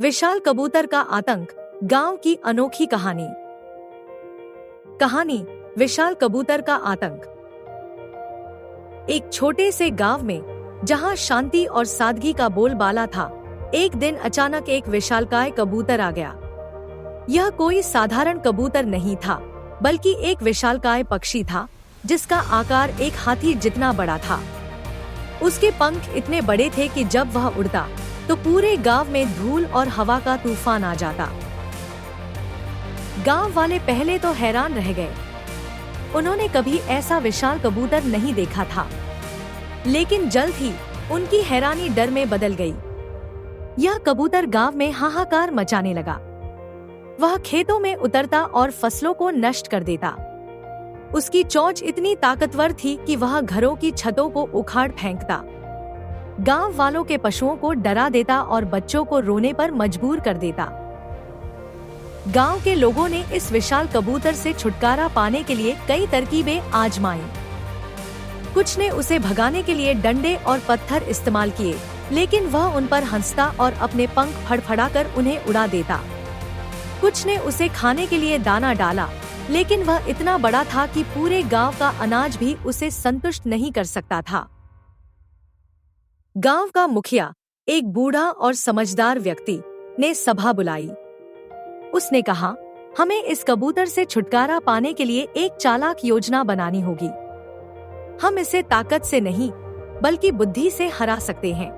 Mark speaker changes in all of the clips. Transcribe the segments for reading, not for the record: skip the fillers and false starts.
Speaker 1: विशाल कबूतर का आतंक, गांव की अनोखी कहानी। कहानी विशाल कबूतर का आतंक। एक छोटे से गांव में, जहां शांति और सादगी का बोलबाला था, एक दिन अचानक एक विशालकाय कबूतर आ गया। यह कोई साधारण कबूतर नहीं था, बल्कि एक विशालकाय पक्षी था, जिसका आकार एक हाथी जितना बड़ा था। उसके पंख इतने बड़े थे कि जब वह उड़ता तो पूरे गांव में धूल और हवा का तूफान आ जाता। गांव वाले पहले तो हैरान रह गए। उन्होंने कभी ऐसा विशाल कबूतर नहीं देखा था, लेकिन जल्द ही उनकी हैरानी डर में बदल गई। यह कबूतर गांव में हाहाकार मचाने लगा। वह खेतों में उतरता और फसलों को नष्ट कर देता। उसकी चोंच इतनी ताकतवर थी कि वह घरों की छतों को उखाड़ फेंकता, गांव वालों के पशुओं को डरा देता और बच्चों को रोने पर मजबूर कर देता। गांव के लोगों ने इस विशाल कबूतर से छुटकारा पाने के लिए कई तरकीबें आजमाई। कुछ ने उसे भगाने के लिए डंडे और पत्थर इस्तेमाल किए, लेकिन वह उन पर हंसता और अपने पंख फड़फड़ाकर उन्हें उड़ा देता। कुछ ने उसे खाने के लिए दाना डाला, लेकिन वह इतना बड़ा था कि पूरे गांव का अनाज भी उसे संतुष्ट नहीं कर सकता था। गांव का मुखिया, एक बूढ़ा और समझदार व्यक्ति, ने सभा बुलाई। उसने कहा, हमें इस कबूतर से छुटकारा पाने के लिए एक चालाक योजना बनानी होगी। हम इसे ताकत से नहीं, बल्कि बुद्धि से हरा सकते हैं।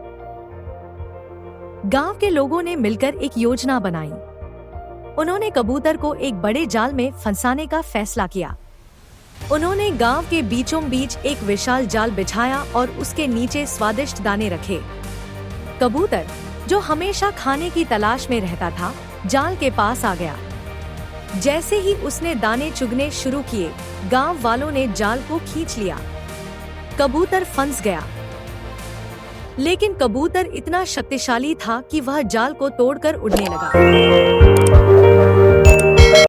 Speaker 1: गांव के लोगों ने मिलकर एक योजना बनाई। उन्होंने कबूतर को एक बड़े जाल में फंसाने का फैसला किया। उन्होंने गांव के बीचों बीच एक विशाल जाल बिछाया और उसके नीचे स्वादिष्ट दाने रखे। कबूतर, जो हमेशा खाने की तलाश में रहता था, जाल के पास आ गया। जैसे ही उसने दाने चुगने शुरू किए, गांव वालों ने जाल को खींच लिया। कबूतर फंस गया, लेकिन कबूतर इतना शक्तिशाली था कि वह जाल को तोड़कर उड़ने लगा।